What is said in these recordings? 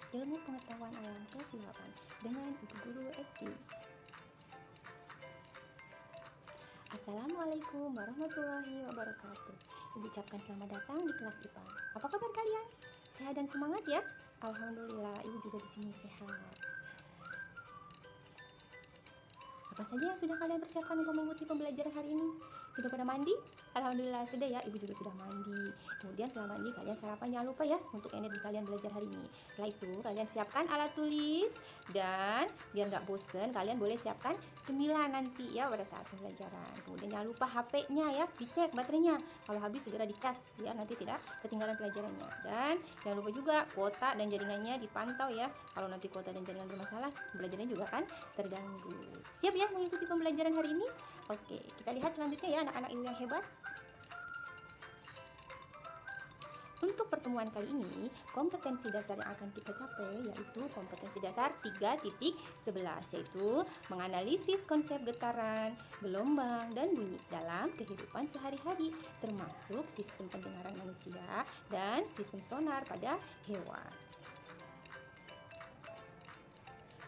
Ilmu Pengetahuan Alam kelas 8 dengan Ibu Guru SD. Assalamualaikum warahmatullahi wabarakatuh. Ibu ucapkan selamat datang di kelas IPA. Apa kabar kalian? Sehat dan semangat ya? Alhamdulillah, Ibu juga di sini sehat. Apa saja yang sudah kalian persiapkan untuk mengikuti pembelajaran hari ini? Sudah pada mandi? Alhamdulillah sudah ya, Ibu juga sudah mandi. Kemudian setelah mandi kalian sarapan, jangan lupa ya untuk energi kalian belajar hari ini. Setelah itu kalian siapkan alat tulis dan biar nggak bosen kalian boleh siapkan cemilan nanti ya pada saat pembelajaran. Kemudian jangan lupa HP-nya ya, dicek baterainya. Kalau habis segera dicas ya, nanti tidak ketinggalan pelajarannya. Dan jangan lupa juga kuota dan jaringannya dipantau ya. Kalau nanti kuota dan jaringan bermasalah, belajarnya juga kan terganggu. Siap ya mengikuti pembelajaran hari ini? Oke, kita lihat selanjutnya ya anak-anak ibu yang hebat. Untuk pertemuan kali ini, kompetensi dasar yang akan kita capai yaitu kompetensi dasar 3.11, yaitu menganalisis konsep getaran, gelombang, dan bunyi dalam kehidupan sehari-hari, termasuk sistem pendengaran manusia dan sistem sonar pada hewan.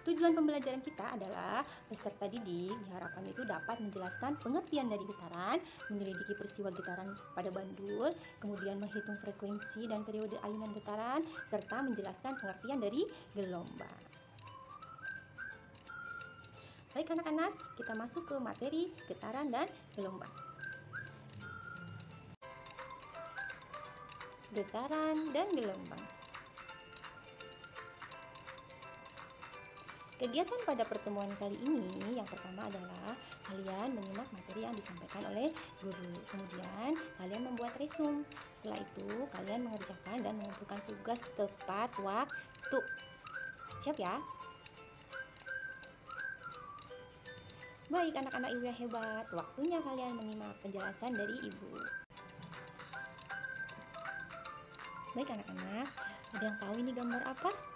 Tujuan pembelajaran kita adalah peserta didik diharapkan itu dapat menjelaskan pengertian dari getaran, menyelidiki peristiwa getaran pada bandul, kemudian menghitung frekuensi dan periode ayunan getaran, serta menjelaskan pengertian dari gelombang. Baik anak-anak, kita masuk ke materi getaran dan gelombang. Getaran dan gelombang. Kegiatan pada pertemuan kali ini yang pertama adalah kalian menyimak materi yang disampaikan oleh guru. Kemudian kalian membuat resume. Setelah itu kalian mengerjakan dan mengumpulkan tugas tepat waktu. Siap ya? Baik anak-anak ibu yang hebat, waktunya kalian menyimak penjelasan dari ibu. Baik anak-anak, ada yang tahu ini gambar apa?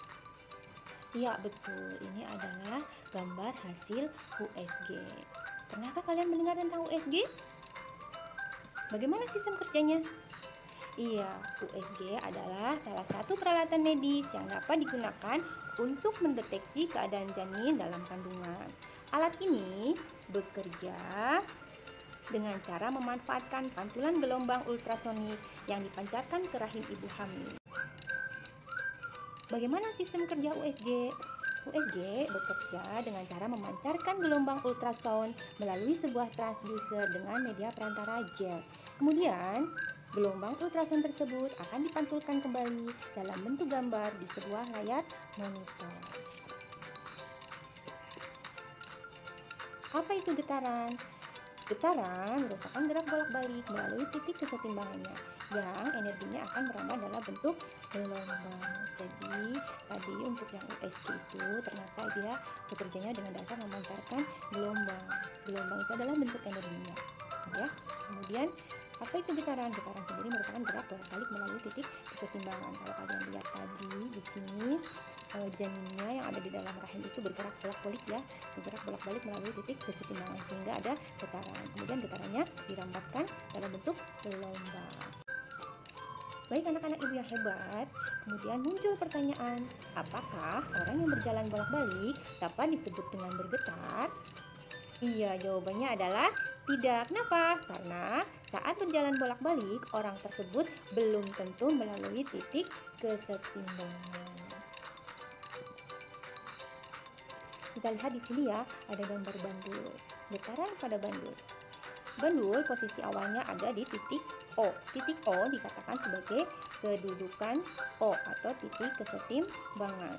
Iya betul, ini adalah gambar hasil USG. Pernahkah kalian mendengar tentang USG? Bagaimana sistem kerjanya? Iya, USG adalah salah satu peralatan medis yang dapat digunakan untuk mendeteksi keadaan janin dalam kandungan. Alat ini bekerja dengan cara memanfaatkan pantulan gelombang ultrasonik yang dipancarkan ke rahim ibu hamil. Bagaimana sistem kerja USG? USG bekerja dengan cara memancarkan gelombang ultrasound melalui sebuah transducer dengan media perantara gel. Kemudian, gelombang ultrasound tersebut akan dipantulkan kembali dalam bentuk gambar di sebuah layar monitor. Apa itu getaran? Getaran merupakan gerak bolak-balik melalui titik kesetimbangannya yang energinya akan merambah dalam bentuk gelombang. Jadi tadi untuk yang USG itu ternyata dia bekerjanya dengan dasar memancarkan gelombang. Gelombang itu adalah bentuk energinya, ya. Kemudian apa itu getaran? Getaran sendiri merupakan gerak bolak-balik melalui titik kesetimbangan. Kalau kalian lihat tadi di sini janinnya yang ada di dalam rahim itu bergerak bolak-balik ya, bergerak bolak-balik melalui titik kesetimbangan sehingga ada getaran. Kemudian getarannya dirambahkan dalam bentuk gelombang. Baik anak-anak ibu yang hebat, kemudian muncul pertanyaan, apakah orang yang berjalan bolak-balik dapat disebut dengan bergetar? Iya, jawabannya adalah tidak. Kenapa? Karena saat berjalan bolak-balik, orang tersebut belum tentu melalui titik kesetimbangan. Kita lihat di sini ya, ada gambar bandul. Getaran pada bandul. Bandul posisi awalnya ada di titik O. Titik O dikatakan sebagai kedudukan O atau titik kesetimbangan.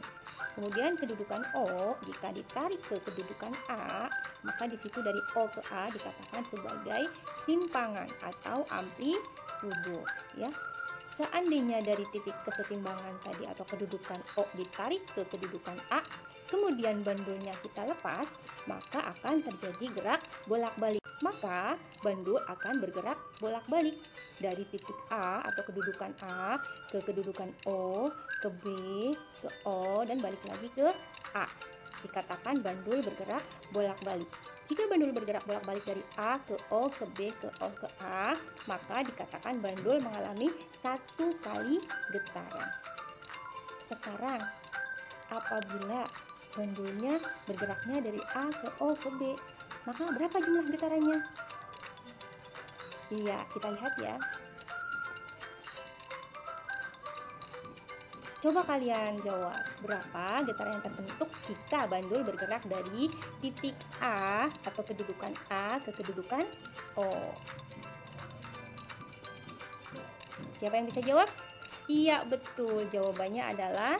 Kemudian kedudukan O jika ditarik ke kedudukan A, maka di situ dari O ke A dikatakan sebagai simpangan atau amplitudo, ya. Seandainya dari titik kesetimbangan tadi atau kedudukan O ditarik ke kedudukan A, kemudian bandulnya kita lepas, maka akan terjadi gerak bolak-balik. Maka bandul akan bergerak bolak-balik dari titik A atau kedudukan A ke kedudukan O, ke B, ke O, dan balik lagi ke A. Dikatakan bandul bergerak bolak-balik. Jika bandul bergerak bolak-balik dari A ke O, ke B, ke O, ke A, maka dikatakan bandul mengalami satu kali getaran. Sekarang, apabila bandulnya bergeraknya dari A ke O ke B, maka berapa jumlah getarannya? Iya, kita lihat ya. Coba kalian jawab, berapa getaran yang terbentuk jika bandul bergerak dari titik A atau kedudukan A ke kedudukan O? Siapa yang bisa jawab? Iya, betul. Jawabannya adalah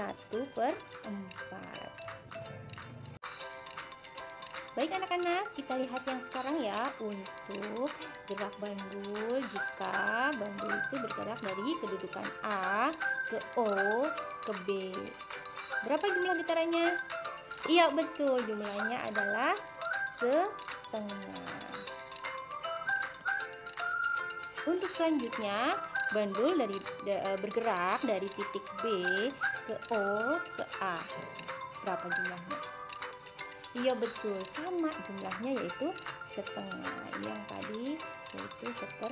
1/4. Baik anak-anak, kita lihat yang sekarang ya untuk gerak bandul jika bandul itu bergerak dari kedudukan A ke O ke B. Berapa jumlah getarannya? Iya, betul. Jumlahnya adalah setengah. Untuk selanjutnya, bandul bergerak dari titik B ke O ke A. Berapa jumlahnya? Iya, betul, sama jumlahnya yaitu setengah. Yang tadi yaitu 1/4.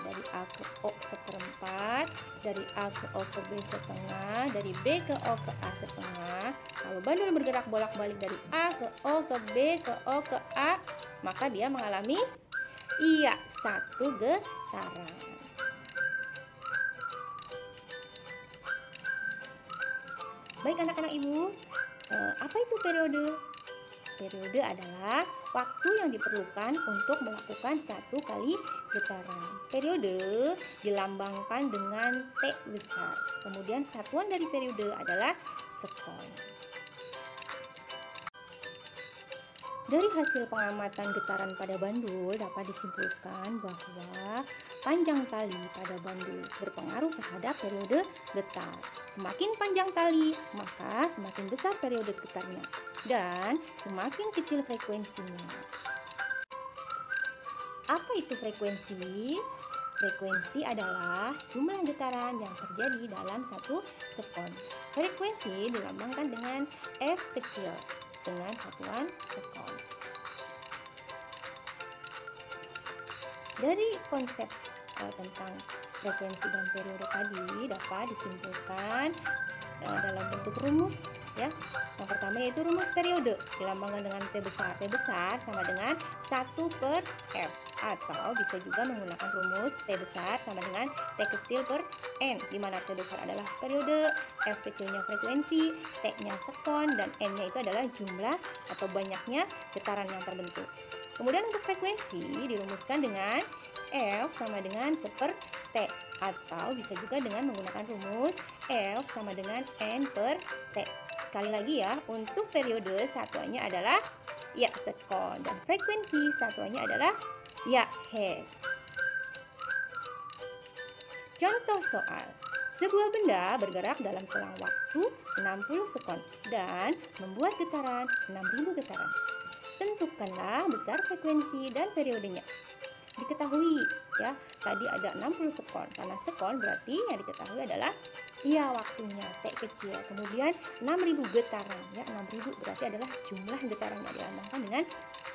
Dari A ke O 1/4, dari A ke O ke B setengah, dari B ke O ke A setengah. Kalau bandul bergerak bolak-balik dari A ke O ke B ke O ke A, maka dia mengalami satu getaran. Baik anak-anak ibu, apa itu periode? Periode adalah waktu yang diperlukan untuk melakukan satu kali getaran. Periode dilambangkan dengan T besar. Kemudian satuan dari periode adalah sekon. Dari hasil pengamatan getaran pada bandul dapat disimpulkan bahwa panjang tali pada bandul berpengaruh terhadap periode getar. Semakin panjang tali, maka semakin besar periode getarnya dan semakin kecil frekuensinya. Apa itu frekuensi? Frekuensi adalah jumlah getaran yang terjadi dalam satu sekon. Frekuensi dilambangkan dengan F kecil dengan satuan sekon. Dari konsep tentang frekuensi dan periode tadi dapat disimpulkan dalam bentuk rumus ya. Yang pertama yaitu rumus periode dilambangkan dengan T besar. T besar sama dengan 1/F, atau bisa juga menggunakan rumus T besar sama dengan T kecil per N, di mana T besar adalah periode, F kecilnya frekuensi, T-nya sekon, dan N-nya itu adalah jumlah atau banyaknya getaran yang terbentuk. Kemudian untuk frekuensi dirumuskan dengan F sama dengan 1/T, atau bisa juga dengan menggunakan rumus F sama dengan N per T. Sekali lagi ya, untuk periode satuannya adalah sekon, dan frekuensi satuannya adalah hertz. Contoh soal. Sebuah benda bergerak dalam selang waktu 60 sekon dan membuat getaran 6.000 getaran. Tentukanlah besar frekuensi dan periodenya. Diketahui ya, tadi ada 60 sekon. Karena sekon berarti yang diketahui adalah waktunya T kecil. Kemudian 6.000 getaran ya, 6.000 berarti adalah jumlah getaran yang dilambangkan dengan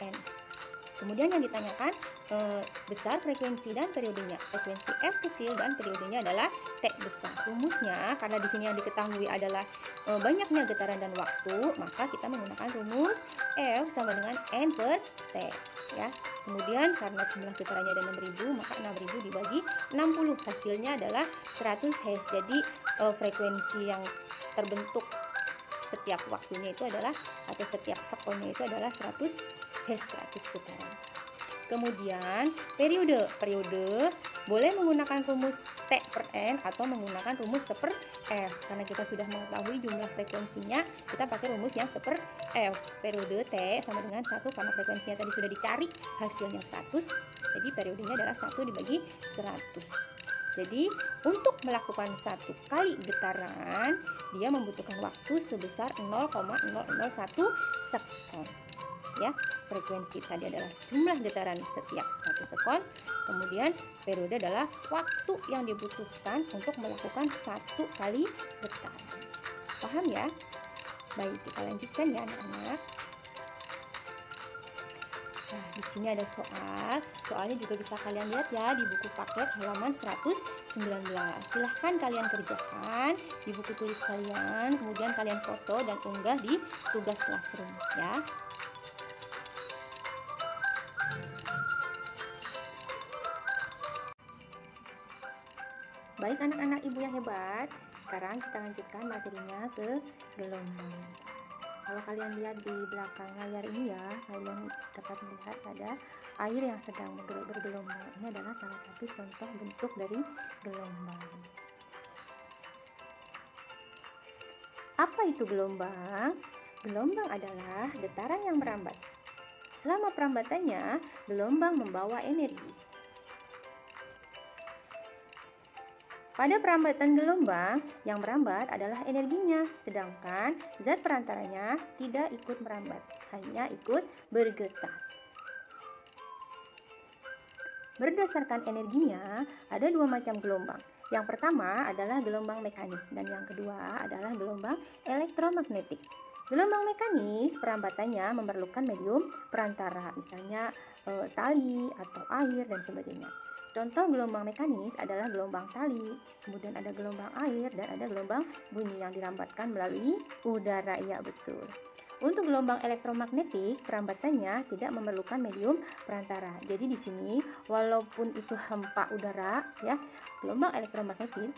N. Kemudian yang ditanyakan besar frekuensi dan periodenya. Frekuensi F kecil dan periodenya adalah T besar. Rumusnya karena di sini yang diketahui adalah banyaknya getaran dan waktu, maka kita menggunakan rumus F sama dengan N per T ya. Kemudian karena jumlah getarannya ada 6.000, maka 6.000 dibagi 60, hasilnya adalah 100 Hz. Jadi frekuensi yang terbentuk setiap waktunya itu adalah, atau setiap sekonnya itu adalah 100 Hz, 100 getaran. Kemudian periode boleh menggunakan rumus T per N atau menggunakan rumus 1/F. Karena kita sudah mengetahui jumlah frekuensinya, kita pakai rumus yang 1/F. Periode T sama dengan 1 karena frekuensinya tadi sudah dicari, hasilnya 100. Jadi periodenya adalah 1 dibagi 100. Jadi untuk melakukan satu kali getaran, dia membutuhkan waktu sebesar 0,001 sekon. Ya, frekuensi tadi adalah jumlah getaran setiap 1 sekon. Kemudian periode adalah waktu yang dibutuhkan untuk melakukan satu kali getaran. Paham ya? Baik, kita lanjutkan ya anak-anak. Nah, di sini ada soal. Soalnya juga bisa kalian lihat ya di buku paket halaman 119. COVID-19. Silahkan kalian kerjakan di buku tulis kalian, kemudian kalian foto dan unggah di tugas classroom ya. Baik anak-anak ibu yang hebat, sekarang kita lanjutkan materinya ke gelombang. Kalau kalian lihat di belakang layar ini ya, kalian dapat melihat ada air yang sedang bergelombang. Ini adalah salah satu contoh bentuk dari gelombang. Apa itu gelombang? Gelombang adalah getaran yang merambat. Selama perambatannya, gelombang membawa energi. Pada perambatan gelombang, yang merambat adalah energinya, sedangkan zat perantaranya tidak ikut merambat, hanya ikut bergetar. Berdasarkan energinya, ada dua macam gelombang. Yang pertama adalah gelombang mekanis, dan yang kedua adalah gelombang elektromagnetik. Gelombang mekanis, perambatannya memerlukan medium perantara, misalnya tali atau air dan sebagainya. Contoh gelombang mekanis adalah gelombang tali, kemudian ada gelombang air, dan ada gelombang bunyi yang dirambatkan melalui udara. Ya, betul. Untuk gelombang elektromagnetik, perambatannya tidak memerlukan medium perantara. Jadi di sini, walaupun itu hampa udara, ya, gelombang elektromagnetik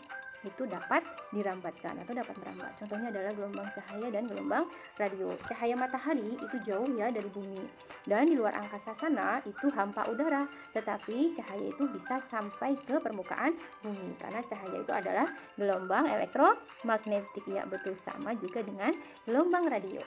itu dapat dirambatkan atau dapat merambat. Contohnya adalah gelombang cahaya dan gelombang radio. Cahaya matahari itu jauh ya dari bumi, dan di luar angkasa sana itu hampa udara, tetapi cahaya itu bisa sampai ke permukaan bumi karena cahaya itu adalah gelombang elektromagnetik. Ya, betul, sama juga dengan gelombang radio.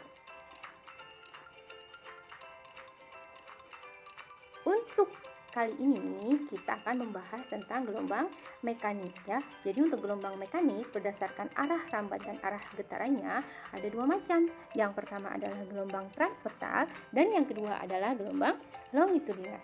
Untuk kali ini kita akan membahas tentang gelombang mekanik ya. Jadi untuk gelombang mekanik berdasarkan arah rambat dan arah getarannya ada dua macam. Yang pertama adalah gelombang transversal dan yang kedua adalah gelombang longitudinal.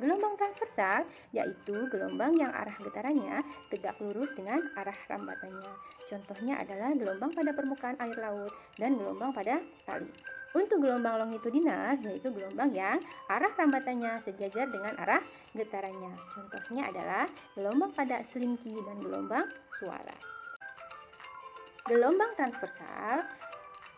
Gelombang transversal yaitu gelombang yang arah getarannya tegak lurus dengan arah rambatannya. Contohnya adalah gelombang pada permukaan air laut dan gelombang pada tali. Untuk gelombang longitudinal yaitu gelombang yang arah rambatannya sejajar dengan arah getarannya. Contohnya adalah gelombang pada selingki dan gelombang suara. Gelombang transversal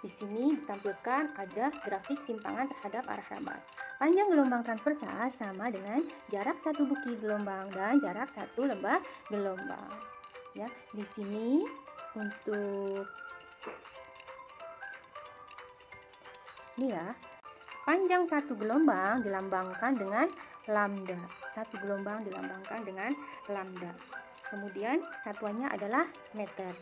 di sini ditampilkan ada grafik simpangan terhadap arah rambat. Panjang gelombang transversal sama dengan jarak satu bukit gelombang dan jarak satu lembah gelombang. Ya, di sini untuk ini ya, panjang satu gelombang dilambangkan dengan lambda. Satu gelombang dilambangkan dengan lambda. Kemudian satuannya adalah meter.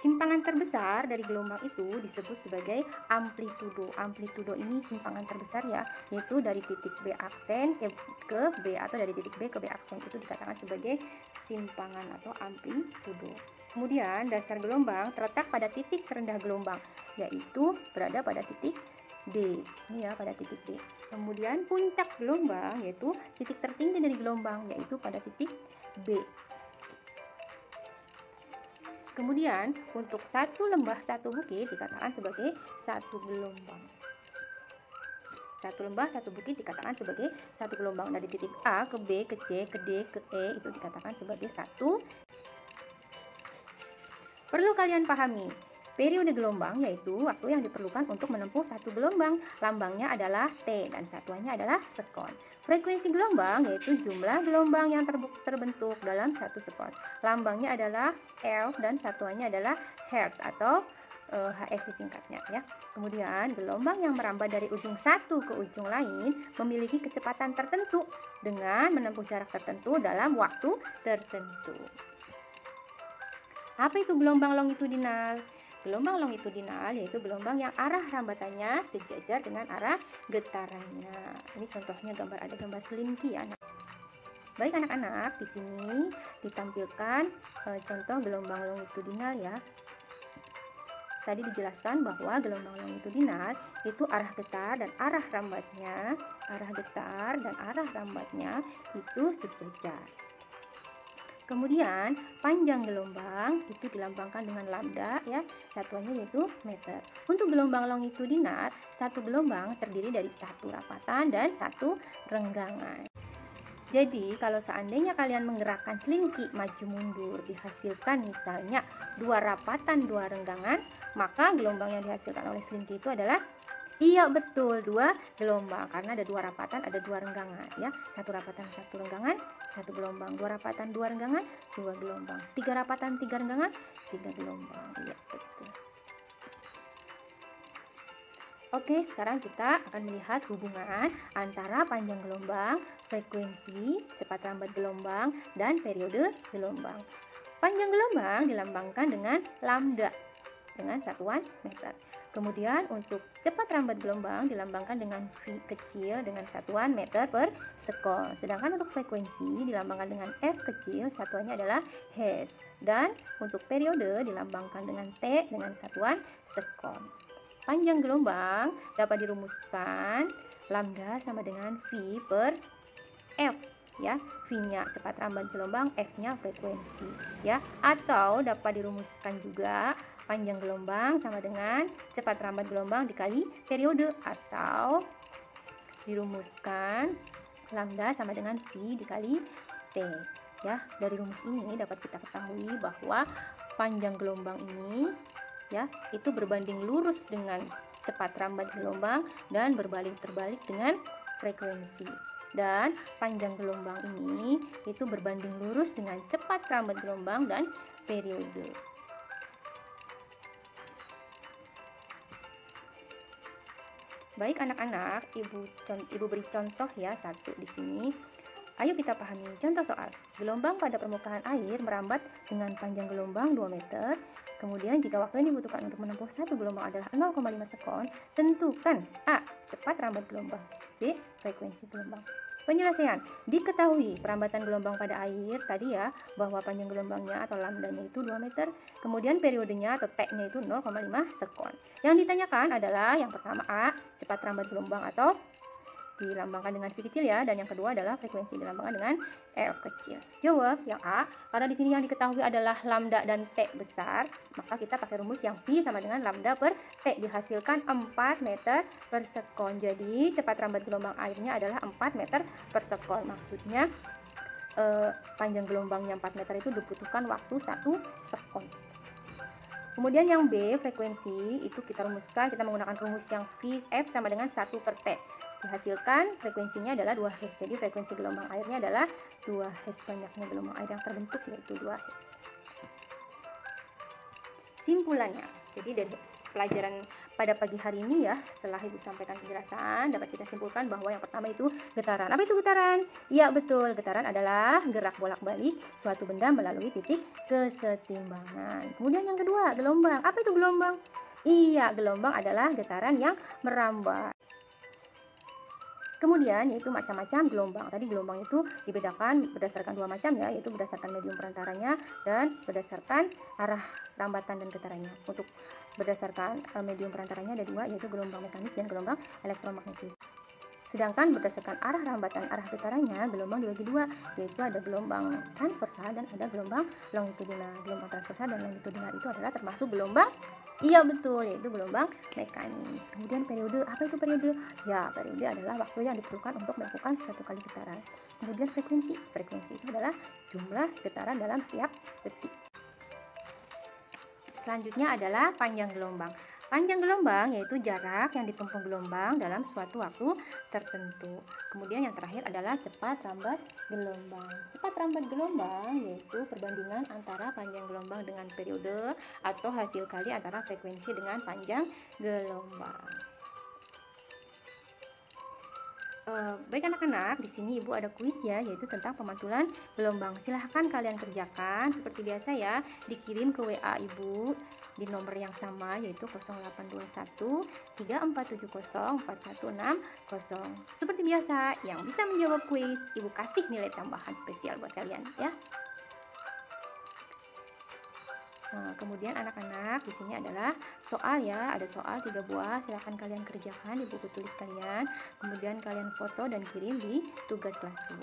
Simpangan terbesar dari gelombang itu disebut sebagai amplitudo. Amplitudo ini simpangan terbesar ya, yaitu dari titik B aksen ke B atau dari titik B ke B aksen itu dikatakan sebagai simpangan atau amplitudo. Kemudian dasar gelombang terletak pada titik terendah gelombang, yaitu berada pada titik D, ini ya, pada titik D. Kemudian puncak gelombang yaitu titik tertinggi dari gelombang, yaitu pada titik B. Kemudian untuk satu lembah satu bukit dikatakan sebagai satu gelombang. Satu lembah satu bukit dikatakan sebagai satu gelombang. Dari titik A ke B ke C ke D ke E itu dikatakan sebagai satu. Perlu kalian pahami, periode gelombang yaitu waktu yang diperlukan untuk menempuh satu gelombang. Lambangnya adalah T dan satuannya adalah sekon. Frekuensi gelombang yaitu jumlah gelombang yang terbentuk dalam satu sekon. Lambangnya adalah L dan satuannya adalah hertz atau HS disingkatnya ya. Kemudian gelombang yang merambat dari ujung satu ke ujung lain memiliki kecepatan tertentu dengan menempuh jarak tertentu dalam waktu tertentu. Apa itu gelombang longitudinal? Gelombang longitudinal yaitu gelombang yang arah rambatannya sejajar dengan arah getarannya. Ini contohnya ada gambar selingki ya. Baik anak-anak, di sini ditampilkan contoh gelombang longitudinal ya. Tadi dijelaskan bahwa gelombang longitudinal itu arah getar dan arah rambatnya, itu sejajar. Kemudian panjang gelombang itu dilambangkan dengan lambda ya, satuannya yaitu meter. Untuk gelombang longitudinal, satu gelombang terdiri dari satu rapatan dan satu renggangan. Jadi, kalau seandainya kalian menggerakkan selingki maju mundur dihasilkan misalnya 2 rapatan 2 renggangan, maka gelombang yang dihasilkan oleh selingki itu adalah iya betul 2 gelombang karena ada 2 rapatan, ada 2 renggangan ya. 1 rapatan 1 renggangan, 1 gelombang. 2 rapatan 2 renggangan, 2 gelombang. 3 rapatan 3 renggangan, 3 gelombang. Iya betul. Oke, sekarang kita akan melihat hubungan antara panjang gelombang, frekuensi, cepat lambat gelombang, dan periode gelombang. Panjang gelombang dilambangkan dengan lambda dengan satuan meter. Kemudian untuk cepat lambat gelombang dilambangkan dengan V kecil dengan satuan meter per sekon. Sedangkan untuk frekuensi dilambangkan dengan F kecil, satuannya adalah Hertz. Dan untuk periode dilambangkan dengan T dengan satuan sekon. Panjang gelombang dapat dirumuskan lambda sama dengan V per F ya. V-nya cepat lambat gelombang, F-nya frekuensi ya. Atau dapat dirumuskan juga panjang gelombang sama dengan cepat lambat gelombang dikali periode, atau dirumuskan lambda sama dengan V dikali T ya. Dari rumus ini dapat kita ketahui bahwa panjang gelombang ini ya itu berbanding lurus dengan cepat lambat gelombang dan berbalik terbalik dengan frekuensi. Dan panjang gelombang ini itu berbanding lurus dengan cepat lambat gelombang dan periode. Baik anak-anak, ibu beri contoh ya satu di sini. Ayo kita pahami contoh soal. Gelombang pada permukaan air merambat dengan panjang gelombang 2 meter. Kemudian jika waktu yang dibutuhkan untuk menempuh satu gelombang adalah 0,5 sekon, tentukan A. Cepat rambat gelombang, B. Frekuensi gelombang. Penjelasan, diketahui perambatan gelombang pada air tadi ya, bahwa panjang gelombangnya atau lambdanya itu 2 meter, kemudian periodenya atau T-nya itu 0,5 sekon. Yang ditanyakan adalah yang pertama A, cepat rambat gelombang atau dilambangkan dengan V kecil ya, dan yang kedua adalah frekuensi dilambangkan dengan F kecil. Jawab yang A, karena di sini yang diketahui adalah lambda dan T besar, maka kita pakai rumus yang V sama dengan lambda per T dihasilkan 4 meter per sekon. Jadi cepat rambat gelombang airnya adalah 4 meter per sekon. Maksudnya panjang gelombangnya 4 meter itu dibutuhkan waktu 1 sekon. Kemudian yang B, frekuensi, itu kita rumuskan, kita menggunakan rumus yang V, F sama dengan 1 per T. Dihasilkan frekuensinya adalah 2 Hz. Jadi frekuensi gelombang airnya adalah 2 Hz. Banyaknya gelombang air yang terbentuk yaitu 2 Hz. Simpulannya, jadi dari pelajaran pada pagi hari ini ya, setelah Ibu sampaikan penjelasan, dapat kita simpulkan bahwa yang pertama itu getaran. Apa itu getaran? Ya betul, getaran adalah gerak bolak-balik suatu benda melalui titik kesetimbangan. Kemudian yang kedua, gelombang. Apa itu gelombang? Iya, gelombang adalah getaran yang merambat. Kemudian yaitu macam-macam gelombang. Tadi gelombang itu dibedakan berdasarkan 2 macam ya, yaitu berdasarkan medium perantaranya dan berdasarkan arah rambatan dan getarannya. Untuk berdasarkan medium perantaranya ada 2, yaitu gelombang mekanis dan gelombang elektromagnetis. Sedangkan berdasarkan arah rambatan, arah getarannya, gelombang dibagi 2, yaitu ada gelombang transversal dan ada gelombang longitudinal. Gelombang transversal dan longitudinal itu adalah termasuk gelombang, iya betul, yaitu gelombang mekanis. Kemudian periode, apa itu periode? Ya, periode adalah waktu yang diperlukan untuk melakukan satu kali getaran. Kemudian frekuensi, frekuensi itu adalah jumlah getaran dalam setiap detik. Selanjutnya adalah panjang gelombang. Panjang gelombang yaitu jarak yang ditempuh gelombang dalam suatu waktu tertentu. Kemudian yang terakhir adalah cepat rambat gelombang. Cepat rambat gelombang yaitu perbandingan antara panjang gelombang dengan periode atau hasil kali antara frekuensi dengan panjang gelombang. Baik anak-anak, di sini Ibu ada kuis ya, yaitu tentang pemantulan gelombang. Silahkan kalian kerjakan seperti biasa ya, dikirim ke WA Ibu di nomor yang sama yaitu 0821 3470 4160. Seperti biasa, yang bisa menjawab kuis Ibu kasih nilai tambahan spesial buat kalian ya. Kemudian anak-anak di sini adalah soal ya, ada soal 3 buah, silahkan kalian kerjakan di buku tulis kalian, kemudian kalian foto dan kirim di tugas classroom.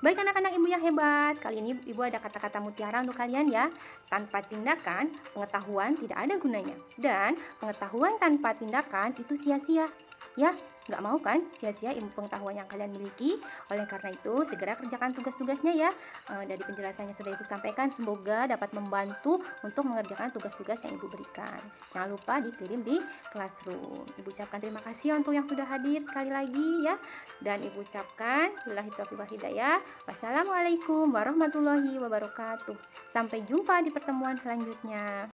Baik anak-anak Ibu yang hebat, kali ini Ibu ada kata-kata mutiara untuk kalian ya. Tanpa tindakan, pengetahuan tidak ada gunanya, dan pengetahuan tanpa tindakan itu sia-sia. Ya, nggak mau kan sia-sia ilmu pengetahuan yang kalian miliki. Oleh karena itu, segera kerjakan tugas-tugasnya ya. Dari penjelasannya sudah Ibu sampaikan, semoga dapat membantu untuk mengerjakan tugas-tugas yang Ibu berikan. Jangan lupa dikirim di Classroom. Ibu ucapkan terima kasih untuk yang sudah hadir sekali lagi ya. Dan Ibu ucapkan, billahi taufiq wal hidayah. Wassalamualaikum warahmatullahi wabarakatuh. Sampai jumpa di pertemuan selanjutnya.